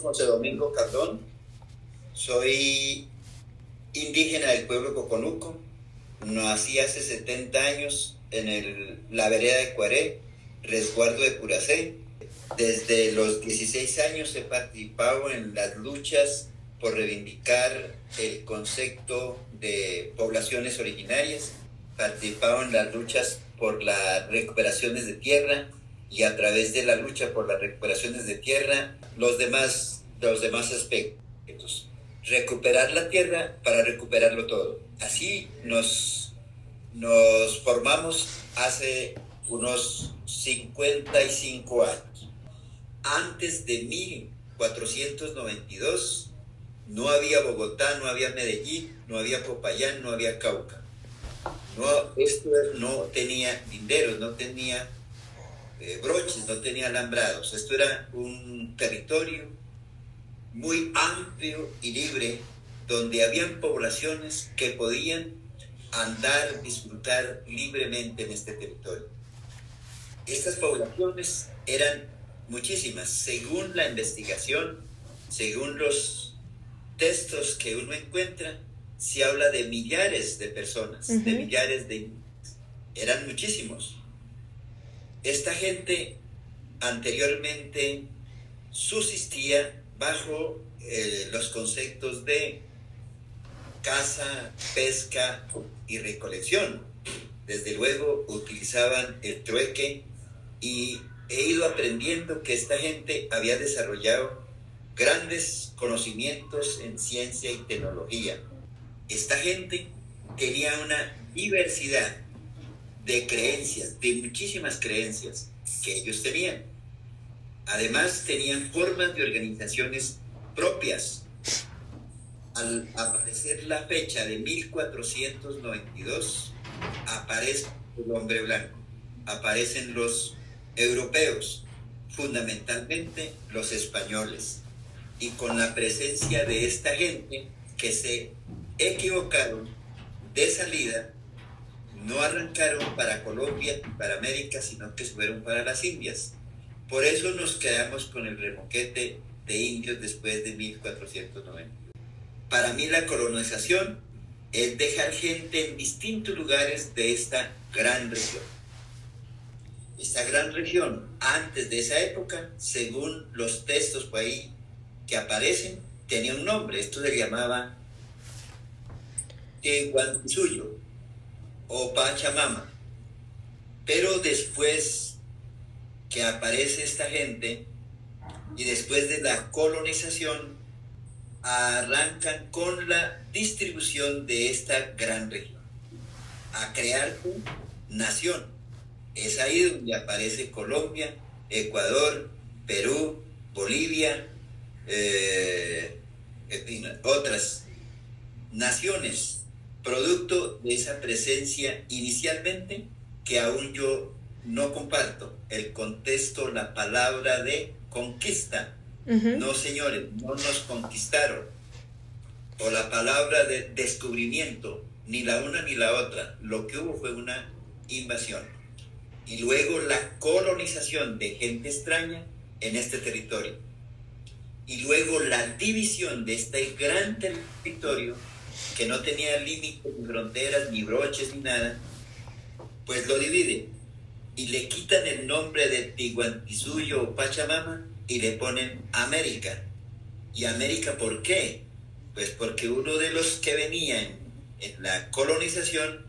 José Domingo Cardón, soy indígena del pueblo Coconuco. Nací hace 70 años en la vereda de Cuaré, resguardo de Puracé. Desde los 16 años he participado en las luchas por reivindicar el concepto de poblaciones originarias, participado en las luchas por las recuperaciones de tierra y a través de la lucha por las recuperaciones de tierra, los demás aspectos. Recuperar la tierra para recuperarlo todo. Así nos formamos hace unos 55 años. Antes de 1492 no había Bogotá, no había Medellín, no había Popayán, no había Cauca. Esto no tenía linderos, no tenía broches, no tenía alambrados. Esto era un territorio muy amplio y libre, donde habían poblaciones que podían andar, disfrutar libremente en este territorio. Estas poblaciones eran muchísimas, según la investigación, según los textos que uno encuentra, se habla de millares de personas, de millares de indígenas. Eran muchísimos. Esta gente anteriormente subsistía bajo los conceptos de caza, pesca y recolección. Desde luego utilizaban el trueque y he ido aprendiendo que esta gente había desarrollado grandes conocimientos en ciencia y tecnología. Esta gente tenía una diversidad de creencias, de muchísimas creencias que ellos tenían. Además, tenían formas de organizaciones propias. Al aparecer la fecha de 1492, aparece el hombre blanco, aparecen los europeos, fundamentalmente los españoles, y con la presencia de esta gente que se equivocaron de salida, no arrancaron para Colombia y para América, sino que fueron para las Indias. Por eso nos quedamos con el remoquete de indios después de 1490. Para mí la colonización es dejar gente en distintos lugares de esta gran región. Esta gran región, antes de esa época, según los textos por ahí que aparecen, tenía un nombre. Esto se llamaba Tehuantisuyo o Pachamama. Pero después que aparece esta gente y después de la colonización, arrancan con la distribución de esta gran región a crear una nación. Es ahí donde aparece Colombia, Ecuador, Perú, Bolivia, otras naciones, producto de esa presencia inicialmente que aún yo no comparto el contexto, la palabra de conquista. No, señores, no nos conquistaron. O la palabra de descubrimiento, ni la una ni la otra. Lo que hubo fue una invasión. Y luego la colonización de gente extraña en este territorio. Y luego la división de este gran territorio, que no tenía límites, ni fronteras, ni broches, ni nada, pues lo divide. Y le quitan el nombre de Tehuantisuyo o Pachamama y le ponen América. ¿Y América por qué? Pues porque uno de los que venía en la colonización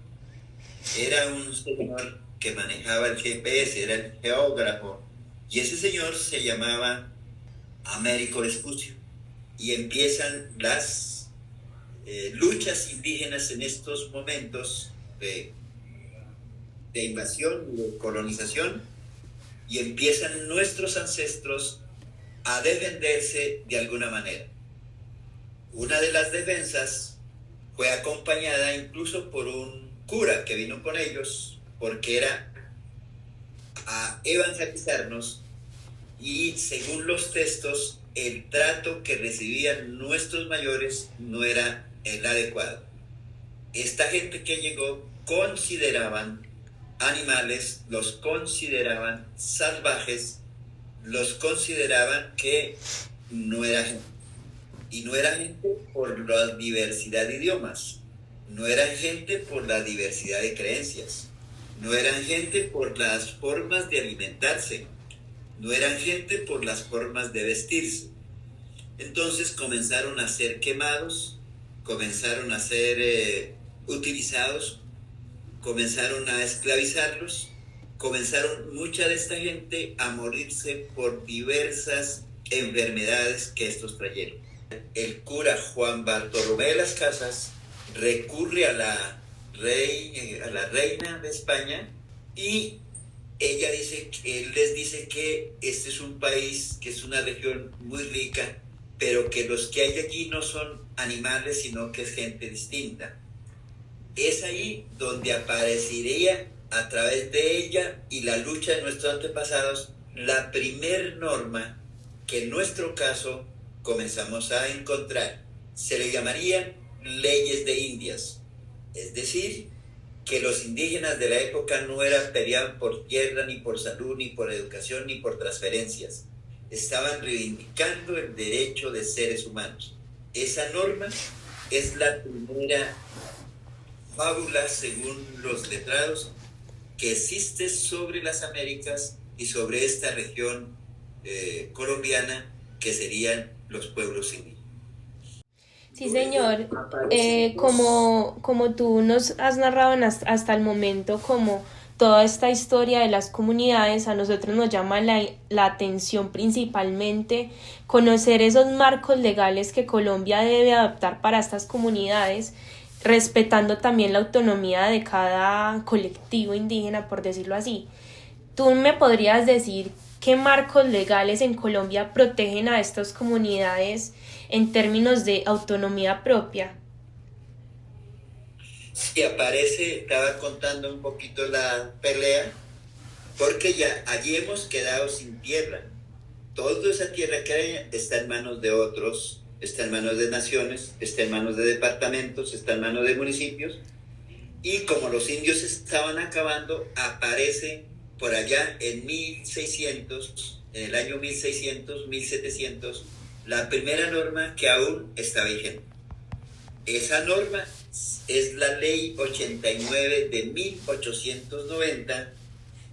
era un señor que manejaba el GPS, era el geógrafo, y ese señor se llamaba Américo Vespucio. Y empiezan las luchas indígenas en estos momentos de invasión y de colonización, y empiezan nuestros ancestros a defenderse de alguna manera. Una de las defensas fue acompañada incluso por un cura que vino con ellos, porque era a evangelizarnos, y según los textos, el trato que recibían nuestros mayores no era el adecuado. Esta gente que llegó consideraban animales, los consideraban salvajes, los consideraban que no era gente. Y no era gente por la diversidad de idiomas, no eran gente por la diversidad de creencias, no eran gente por las formas de alimentarse, no eran gente por las formas de vestirse. Entonces comenzaron a ser quemados, comenzaron a ser utilizados, comenzaron a esclavizarlos, comenzaron mucha de esta gente a morirse por diversas enfermedades que estos trajeron. El cura Juan Bartolomé de las Casas recurre a la reina de España y él les dice que este es un país, que es una región muy rica, pero que los que hay allí no son animales, sino que es gente distinta. Es ahí donde aparecería a través de ella y la lucha de nuestros antepasados la primer norma que en nuestro caso comenzamos a encontrar. Se le llamarían leyes de Indias, es decir, que los indígenas de la época no peleaban por tierra, ni por salud, ni por educación, ni por transferencias. Estaban reivindicando el derecho de seres humanos. Esa norma es la primera fábula, según los letrados, que existe sobre las Américas y sobre esta región colombiana, que serían los pueblos indígenas. Sí, señor. Como tú nos has narrado hasta el momento, como toda esta historia de las comunidades, a nosotros nos llama la atención principalmente conocer esos marcos legales que Colombia debe adaptar para estas comunidades, respetando también la autonomía de cada colectivo indígena, por decirlo así. ¿Tú me podrías decir qué marcos legales en Colombia protegen a estas comunidades en términos de autonomía propia? Sí, estaba contando un poquito la pelea, porque ya allí hemos quedado sin tierra. Toda esa tierra que hay está en manos de otros, está en manos de naciones, está en manos de departamentos, está en manos de municipios, y como los indios estaban acabando, aparece por allá en 1600, en el año 1600, 1700, la primera norma que aún está vigente. Esa norma es la Ley 89 de 1890,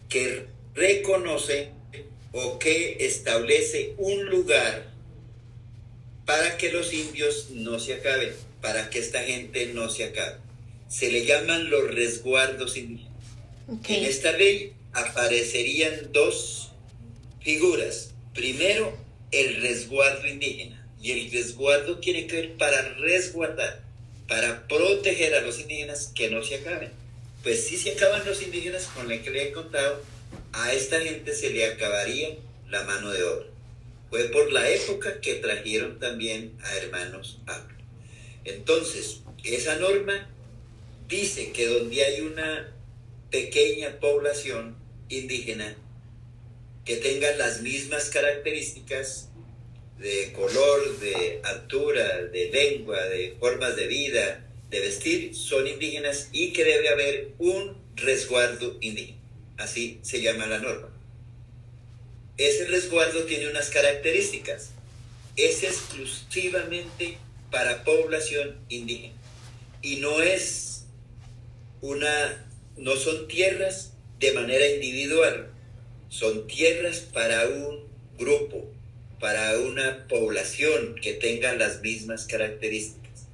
que reconoce o que establece un lugar para que los indios no se acaben, para que esta gente no se acabe. Se le llaman los resguardos indígenas. Okay. En esta ley aparecerían dos figuras. Primero, el resguardo indígena. Y el resguardo tiene que ver para resguardar, para proteger a los indígenas que no se acaben. Pues si se acaban los indígenas, con lo que le he contado, a esta gente se le acabaría la mano de obra. Fue por la época que trajeron también a hermanos afro. Entonces, esa norma dice que donde hay una pequeña población indígena que tenga las mismas características de color, de altura, de lengua, de formas de vida, de vestir, son indígenas, y que debe haber un resguardo indígena. Así se llama la norma. Ese resguardo tiene unas características. Es exclusivamente para población indígena. Y no son tierras de manera individual. Son tierras para un grupo, para una población que tenga las mismas características.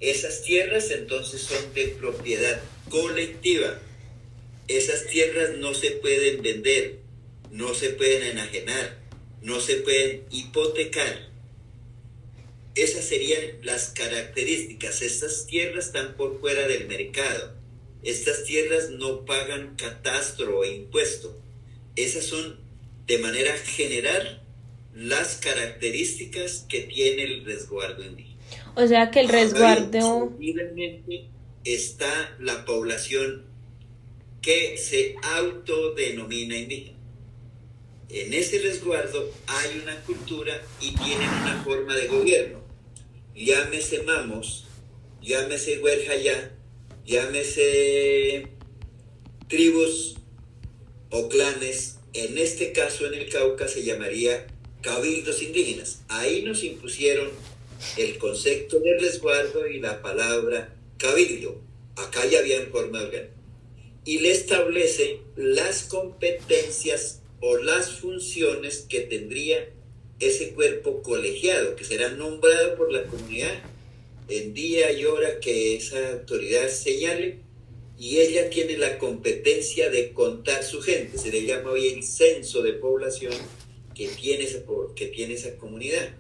Esas tierras entonces son de propiedad colectiva. Esas tierras no se pueden vender, no se pueden enajenar, no se pueden hipotecar. Esas serían las características. Estas tierras están por fuera del mercado. Estas tierras no pagan catastro o impuesto. Esas son, de manera general, las características que tiene el resguardo indígena. O sea que el resguardo... Evidentemente está la población que se autodenomina indígena. En ese resguardo hay una cultura y tienen una forma de gobierno. Llámese mamos, llámese huerjayá, llámese tribus o clanes. En este caso, en el Cauca, se llamaría cabildos indígenas. Ahí nos impusieron el concepto de resguardo y la palabra cabildo. Acá ya había en forma orgánica. Y le establece las competencias o las funciones que tendría ese cuerpo colegiado, que será nombrado por la comunidad en día y hora que esa autoridad señale, y ella tiene la competencia de contar su gente. Se le llama hoy el censo de población que tiene esa comunidad.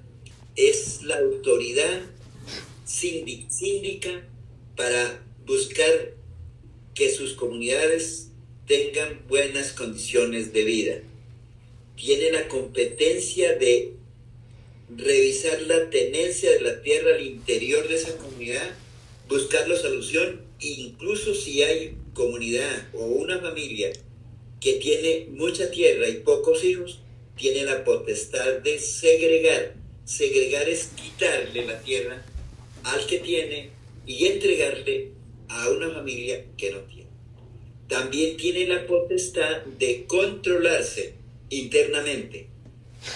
Es la autoridad síndica para buscar que sus comunidades tengan buenas condiciones de vida. Tiene la competencia de revisar la tenencia de la tierra al interior de esa comunidad, buscar la solución, incluso si hay comunidad o una familia que tiene mucha tierra y pocos hijos, tiene la potestad de segregar. Segregar es quitarle la tierra al que tiene y entregarle a una familia que no tiene. También tiene la potestad de controlarse internamente,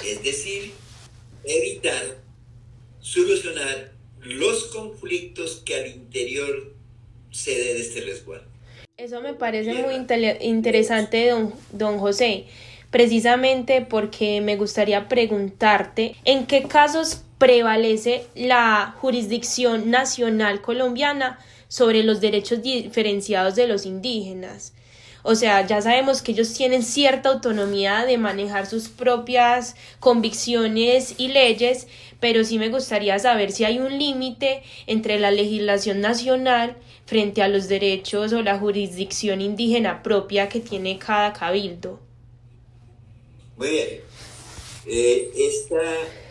es decir, evitar, solucionar los conflictos que al interior se dé de este resguardo. Eso me parece muy interesante, don José, precisamente porque me gustaría preguntarte en qué casos prevalece la jurisdicción nacional colombiana sobre los derechos diferenciados de los indígenas. O sea, ya sabemos que ellos tienen cierta autonomía de manejar sus propias convicciones y leyes, pero sí me gustaría saber si hay un límite entre la legislación nacional frente a los derechos o la jurisdicción indígena propia que tiene cada cabildo. Muy bien.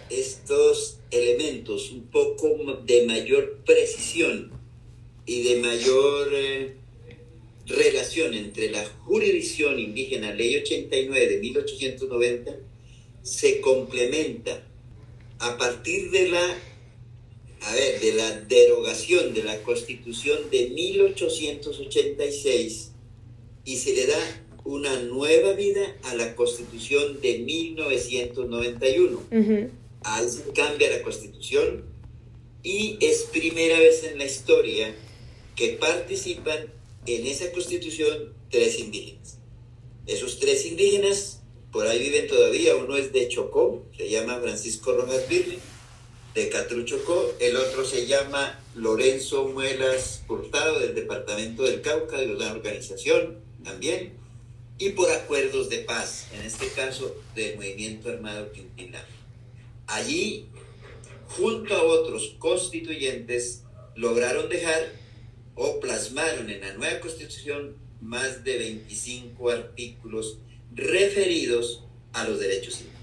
Estos elementos un poco de mayor precisión y de mayor relación entre la jurisdicción indígena, Ley 89 de 1890, se complementa a partir de la derogación de la Constitución de 1886 y se le da una nueva vida a la Constitución de 1991. Uh-huh. Ahí se cambia la Constitución y es primera vez en la historia que participan en esa Constitución 3 indígenas. Esos 3 indígenas por ahí viven todavía. Uno es de Chocó, se llama Francisco Rojas Virle, de Catrú, Chocó. El otro se llama Lorenzo Muelas Hurtado, del departamento del Cauca, de una organización también, y por acuerdos de paz, en este caso del Movimiento Armado Quintina. Allí, junto a otros constituyentes, lograron dejar o plasmaron en la nueva Constitución más de 25 artículos referidos a los derechos civiles.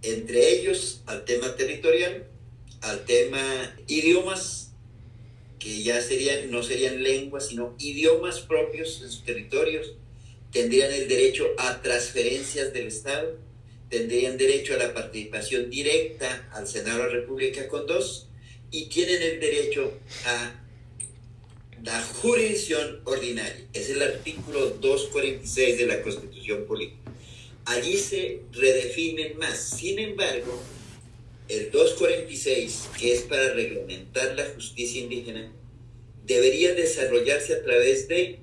Entre ellos al tema territorial, al tema idiomas, que ya no serían lenguas, sino idiomas propios en sus territorios. Tendrían el derecho a transferencias del Estado, tendrían derecho a la participación directa al Senado de la República con 2, y tienen el derecho a la jurisdicción ordinaria. Es el artículo 246 de la Constitución Política. Allí se redefinen más. Sin embargo, el 246, que es para reglamentar la justicia indígena, debería desarrollarse a través de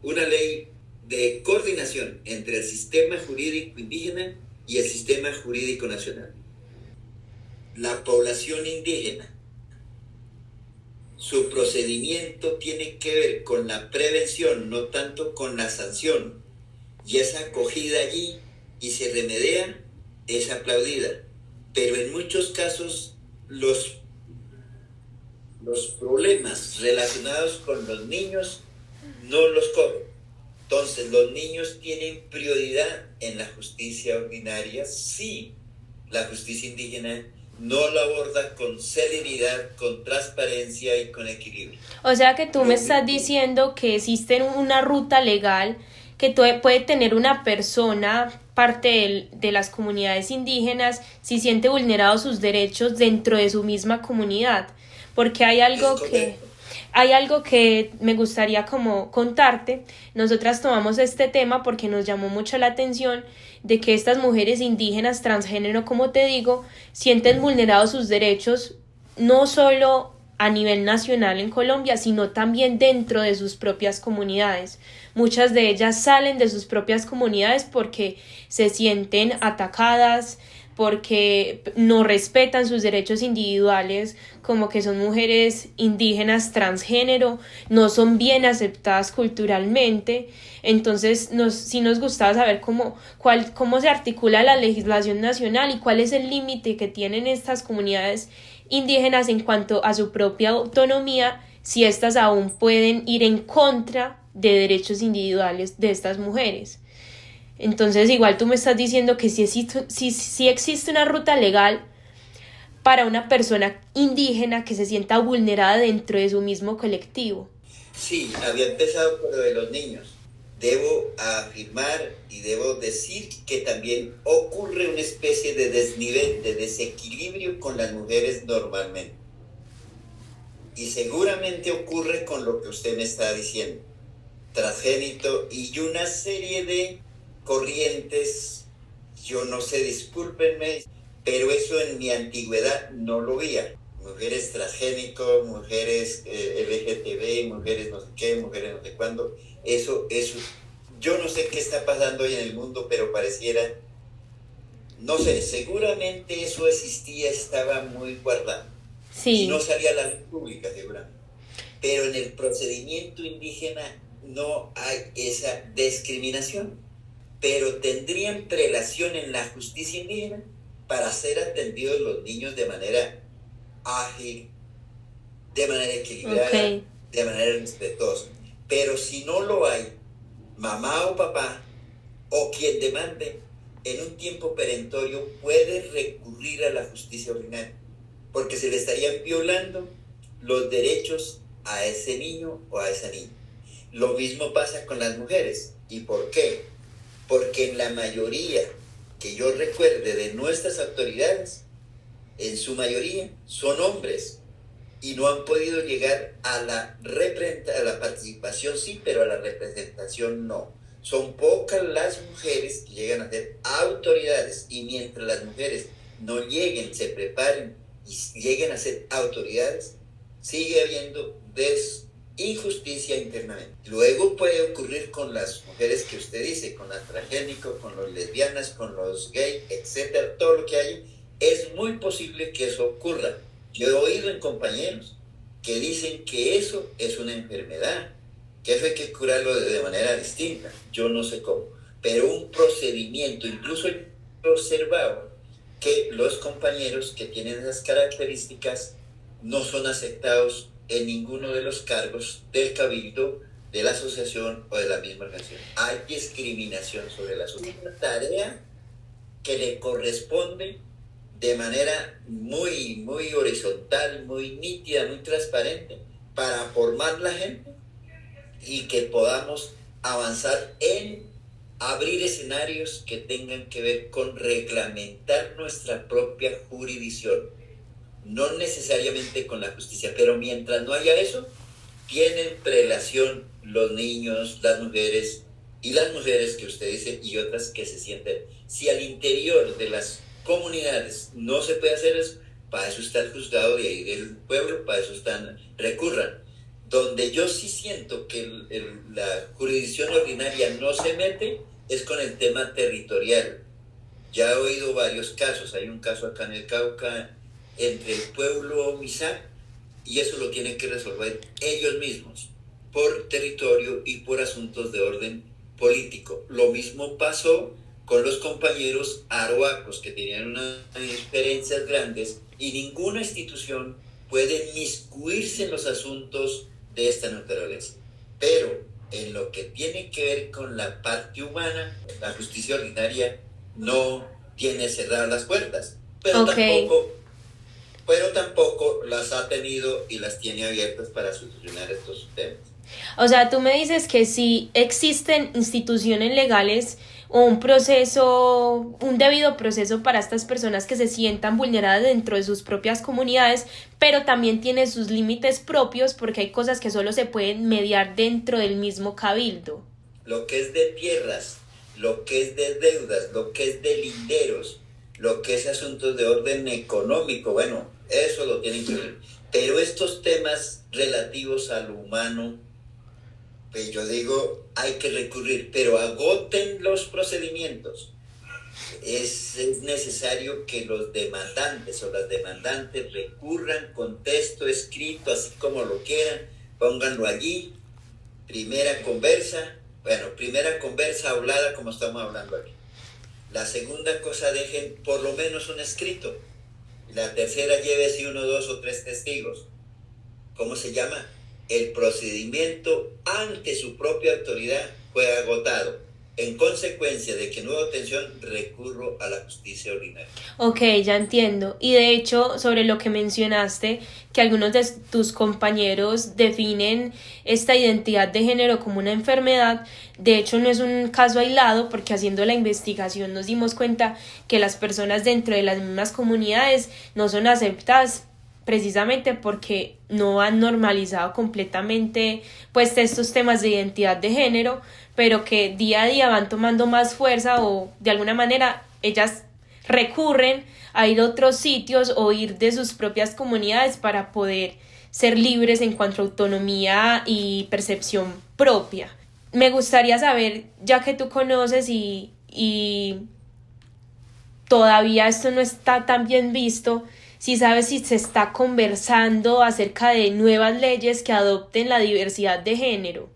una ley de coordinación entre el sistema jurídico indígena y el sistema jurídico nacional. La población indígena, su procedimiento tiene que ver con la prevención, no tanto con la sanción, y es acogida allí y se remedia, es aplaudida. Pero en muchos casos los problemas relacionados con los niños no los cobran. Entonces, los niños tienen prioridad en la justicia ordinaria si la justicia indígena no la aborda con celeridad, con transparencia y con equilibrio. O sea que tú me estás diciendo que existe una ruta legal que puede tener una persona, parte de las comunidades indígenas, si siente vulnerados sus derechos dentro de su misma comunidad. Porque hay algo que... hay algo que me gustaría como contarte. Nosotras tomamos este tema porque nos llamó mucho la atención de que estas mujeres indígenas transgénero, como te digo, sienten vulnerados sus derechos no solo a nivel nacional en Colombia, sino también dentro de sus propias comunidades. Muchas de ellas salen de sus propias comunidades porque se sienten atacadas, porque no respetan sus derechos individuales, como que son mujeres indígenas transgénero, no son bien aceptadas culturalmente. Entonces sí nos gustaba saber cómo se articula la legislación nacional y cuál es el límite que tienen estas comunidades indígenas en cuanto a su propia autonomía, si éstas aún pueden ir en contra de derechos individuales de estas mujeres. Entonces igual tú me estás diciendo que sí existe una ruta legal para una persona indígena que se sienta vulnerada dentro de su mismo colectivo. Sí, había empezado por lo de los niños. Debo afirmar y debo decir que también ocurre una especie de desnivel, de desequilibrio con las mujeres normalmente. Y seguramente ocurre con lo que usted me está diciendo, transgénito y una serie de corrientes, yo no sé, discúlpenme, pero eso en mi antigüedad no lo veía. Mujeres transgénicos, mujeres LGTB, mujeres no sé qué, mujeres no sé cuándo. Eso, yo no sé qué está pasando hoy en el mundo, pero pareciera, no sé, seguramente eso existía, estaba muy guardado. Sí. Y no salía a la luz pública, seguramente. Pero en el procedimiento indígena no hay esa discriminación. Pero tendrían prelación en la justicia indígena para ser atendidos los niños de manera ágil, de manera equilibrada, de manera respetuosa. Pero si no lo hay, mamá o papá, o quien demande, en un tiempo perentorio puede recurrir a la justicia ordinaria, porque se le estarían violando los derechos a ese niño o a esa niña. Lo mismo pasa con las mujeres. ¿Y por qué? Porque en la mayoría que yo recuerde de nuestras autoridades, en su mayoría son hombres y no han podido llegar a la participación, sí, pero a la representación no. Son pocas las mujeres que llegan a ser autoridades, y mientras las mujeres no lleguen, se preparen y lleguen a ser autoridades, sigue habiendo injusticia internamente. Luego puede ocurrir con las mujeres que usted dice, con las transgénicos, con los lesbianas, con los gays, etcétera, todo lo que hay. Es muy posible que eso ocurra. Yo he oído en compañeros que dicen que eso es una enfermedad, que eso hay que curarlo de manera distinta. Yo no sé cómo, pero un procedimiento, incluso he observado que los compañeros que tienen esas características no son aceptados en ninguno de los cargos del cabildo, de la asociación o de la misma organización. Hay discriminación sobre la sociedad. Una tarea que le corresponde de manera muy, muy horizontal, muy nítida, muy transparente, para formar la gente y que podamos avanzar en abrir escenarios que tengan que ver con reglamentar nuestra propia jurisdicción. No necesariamente con la justicia, pero mientras no haya eso, tienen prelación los niños, las mujeres, y las mujeres que usted dice y otras que se sienten. Si al interior de las comunidades no se puede hacer eso, para eso está el juzgado de ahí del pueblo, para eso recurran. Donde yo sí siento que la jurisdicción ordinaria no se mete es con el tema territorial. Ya he oído varios casos, hay un caso acá en el Cauca entre el pueblo Misak, y eso lo tienen que resolver ellos mismos, por territorio y por asuntos de orden político. Lo mismo pasó con los compañeros arhuacos, que tenían unas diferencias grandes, y ninguna institución puede inmiscuirse en los asuntos de esta naturaleza. Pero en lo que tiene que ver con la parte humana, la justicia ordinaria no tiene cerradas las puertas, pero tampoco las ha tenido y las tiene abiertas para solucionar estos temas. O sea, tú me dices que sí existen instituciones legales o un proceso, un debido proceso para estas personas que se sientan vulneradas dentro de sus propias comunidades, pero también tiene sus límites propios porque hay cosas que solo se pueden mediar dentro del mismo cabildo. Lo que es de tierras, lo que es de deudas, lo que es de linderos, lo que es asuntos de orden económico, bueno, eso lo tienen que ver. Pero estos temas relativos a lo humano, pues yo digo, hay que recurrir, pero agoten los procedimientos. Es necesario que los demandantes o las demandantes recurran con texto escrito, así como lo quieran, pónganlo allí, primera conversa hablada como estamos hablando aquí. La segunda cosa, dejen por lo menos un escrito. La tercera, llévese 1, 2 o 3 testigos. ¿Cómo se llama? El procedimiento ante su propia autoridad fue agotado. En consecuencia de que no hubo atención, recurro a la justicia ordinaria. Ok, ya entiendo. Y de hecho, sobre lo que mencionaste, que algunos de tus compañeros definen esta identidad de género como una enfermedad, de hecho no es un caso aislado, porque haciendo la investigación nos dimos cuenta que las personas dentro de las mismas comunidades no son aceptadas precisamente porque no han normalizado completamente pues estos temas de identidad de género, pero que día a día van tomando más fuerza o de alguna manera ellas recurren a ir a otros sitios o ir de sus propias comunidades para poder ser libres en cuanto a autonomía y percepción propia. Me gustaría saber, ya que tú conoces y todavía esto no está tan bien visto, si sabes si se está conversando acerca de nuevas leyes que adopten la diversidad de género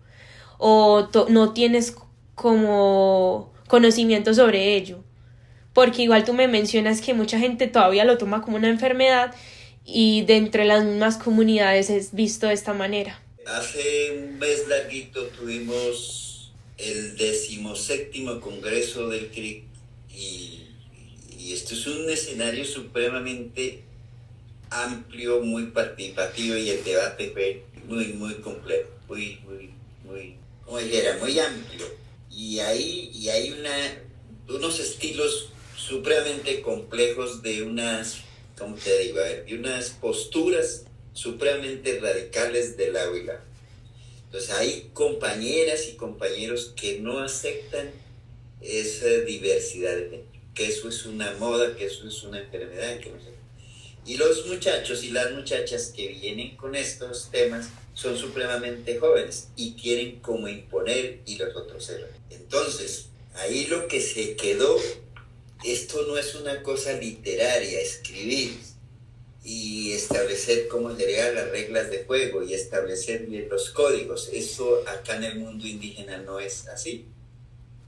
o no tienes como conocimiento sobre ello, porque igual tú me mencionas que mucha gente todavía lo toma como una enfermedad y de entre las mismas comunidades es visto de esta manera. Hace un mes larguito tuvimos el 17º Congreso del CRIC y esto es un escenario supremamente amplio, muy participativo, y el debate fue muy complejo, muy como dijera, muy amplio. Y hay unos estilos supremamente complejos de unas, ¿cómo te digo? De unas posturas supremamente radicales del aula. Entonces hay compañeras y compañeros que no aceptan esa diversidad de género, que eso es una moda, que eso es una enfermedad, que no sé. Y los muchachos y las muchachas que vienen con estos temas son supremamente jóvenes y quieren como imponer y los otros cero. Entonces, ahí lo que se quedó, esto no es una cosa literaria, escribir y establecer cómo serían las reglas de juego y establecer bien los códigos. Eso acá en el mundo indígena no es así.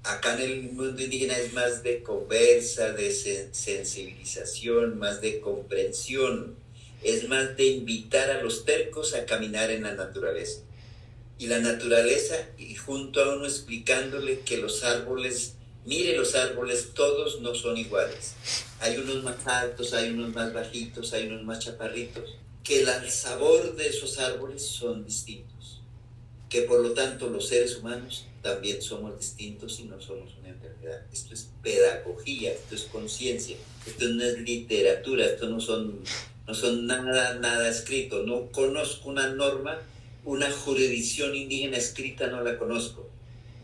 Acá en el mundo indígena es más de conversa, de sensibilización, más de comprensión, es más de invitar a los tercos a caminar en la naturaleza. Y la naturaleza, y junto a uno explicándole que los árboles, mire los árboles, todos no son iguales. Hay unos más altos, hay unos más bajitos, hay unos más chaparritos, que el sabor de esos árboles son distintos, que por lo tanto los seres humanos también somos distintos y no somos una enfermedad. Esto es pedagogía, esto es conciencia, esto no es literatura, esto no son nada escrito. No conozco una norma, una jurisdicción indígena escrita no la conozco.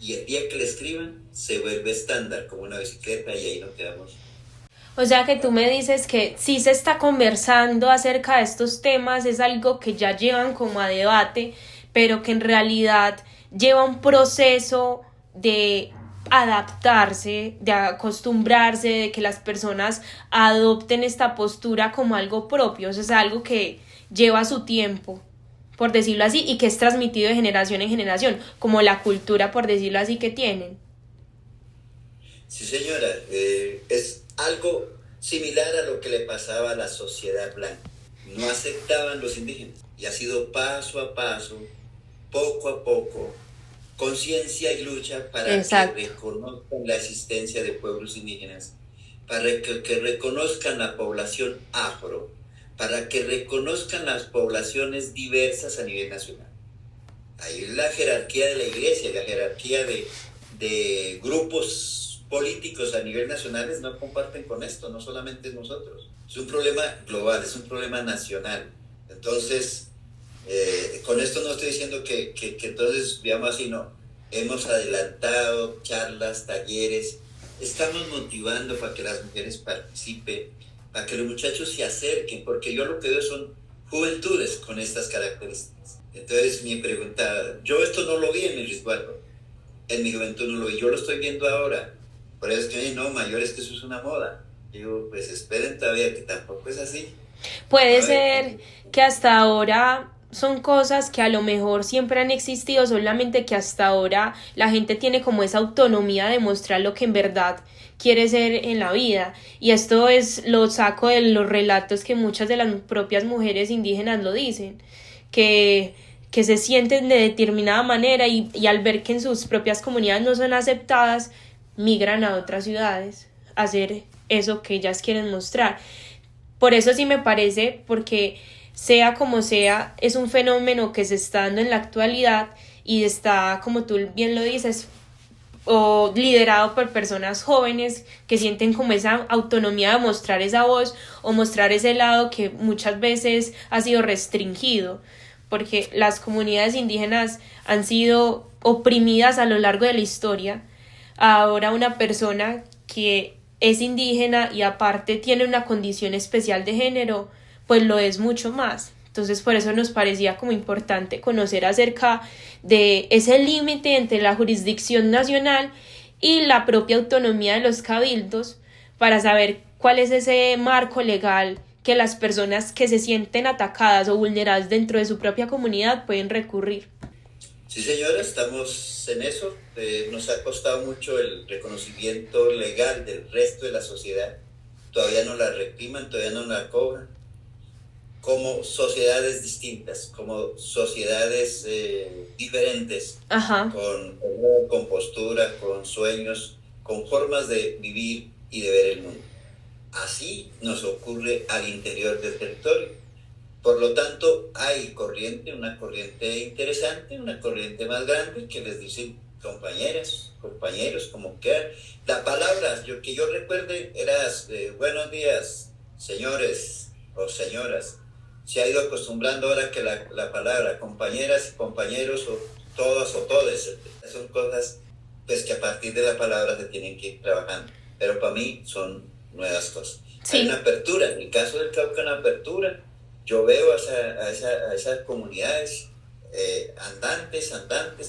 Y el día que la escriban se vuelve estándar como una bicicleta y ahí nos quedamos. O sea que tú me dices que sí se está conversando acerca de estos temas, es algo que ya llevan como a debate, pero que en realidad lleva un proceso de adaptarse, de acostumbrarse, de que las personas adopten esta postura como algo propio, o sea, es algo que lleva su tiempo, por decirlo así, y que es transmitido de generación en generación, como la cultura, por decirlo así, que tienen. Sí, señora, es algo similar a lo que le pasaba a la sociedad blanca. No aceptaban los indígenas y ha sido paso a paso, poco a poco, conciencia y lucha para Exacto. que reconozcan la existencia de pueblos indígenas, para que reconozcan la población afro, para que reconozcan las poblaciones diversas a nivel nacional. Hay la jerarquía de la iglesia, la jerarquía de grupos políticos a nivel nacional no comparten con esto, no solamente nosotros. Es un problema global, es un problema nacional. Entonces, con esto no estoy diciendo que entonces, digamos así, no. Hemos adelantado charlas, talleres, estamos motivando para que las mujeres participen, para que los muchachos se acerquen, porque yo lo que veo son juventudes con estas características. Entonces, mi pregunta, yo esto no lo vi en mi resguardo, en mi juventud no lo vi, yo lo estoy viendo ahora. Por eso es que no, mayores, que eso es una moda. Digo, pues esperen todavía, que tampoco es así. Puede ser que hasta ahora son cosas que a lo mejor siempre han existido, solamente que hasta ahora la gente tiene como esa autonomía de mostrar lo que en verdad quiere ser en la vida. Y esto lo saco de los relatos que muchas de las propias mujeres indígenas lo dicen, que se sienten de determinada manera y al ver que en sus propias comunidades no son aceptadas, migran a otras ciudades a hacer eso que ellas quieren mostrar. Por eso sí me parece, porque sea como sea, es un fenómeno que se está dando en la actualidad y está, como tú bien lo dices, o liderado por personas jóvenes que sienten como esa autonomía de mostrar esa voz o mostrar ese lado que muchas veces ha sido restringido, porque las comunidades indígenas han sido oprimidas a lo largo de la historia. Ahora una persona que es indígena y aparte tiene una condición especial de género, pues lo es mucho más. Entonces por eso nos parecía como importante conocer acerca de ese límite entre la jurisdicción nacional y la propia autonomía de los cabildos, para saber cuál es ese marco legal que las personas que se sienten atacadas o vulneradas dentro de su propia comunidad pueden recurrir. Sí, señora, estamos en eso. Nos ha costado mucho el reconocimiento legal del resto de la sociedad. Todavía no la reclaman, todavía no la cobran. Como sociedades distintas, como sociedades diferentes, Ajá. con postura, con sueños, con formas de vivir y de ver el mundo. Así nos ocurre al interior del territorio. Por lo tanto, hay una corriente interesante, una corriente más grande, que les dicen compañeras, compañeros, como quieran. La palabra que yo recuerde era buenos días, señores o señoras. Se ha ido acostumbrando ahora que la palabra compañeras, compañeros, o todas o todes, son cosas pues que a partir de la palabra se tienen que ir trabajando. Pero para mí son nuevas cosas. Sí. Hay una apertura, en el caso del Cauca, una apertura. Yo veo a esas comunidades andantes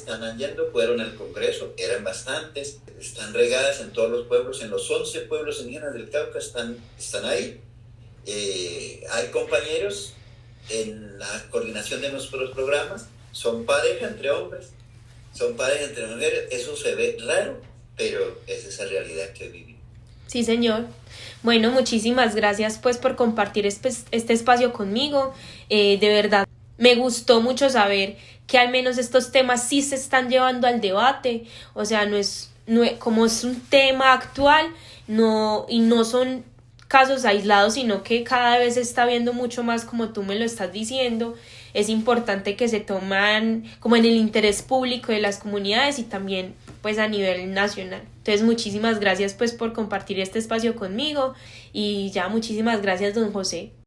que andan yendo, fueron al Congreso, eran bastantes, están regadas en todos los pueblos, en los 11 pueblos indígenas del Cauca están ahí. Hay compañeros en la coordinación de nuestros programas, son pareja entre hombres, son pareja entre mujeres, eso se ve raro, pero es esa realidad que vivimos. Sí, señor. Bueno, muchísimas gracias pues por compartir este espacio conmigo. De verdad, me gustó mucho saber que al menos estos temas sí se están llevando al debate. O sea, como es un tema actual, y no son casos aislados, sino que cada vez se está viendo mucho más, como tú me lo estás diciendo. Es importante que se toman como en el interés público de las comunidades y también pues a nivel nacional. Entonces muchísimas gracias pues por compartir este espacio conmigo y ya muchísimas gracias, don José.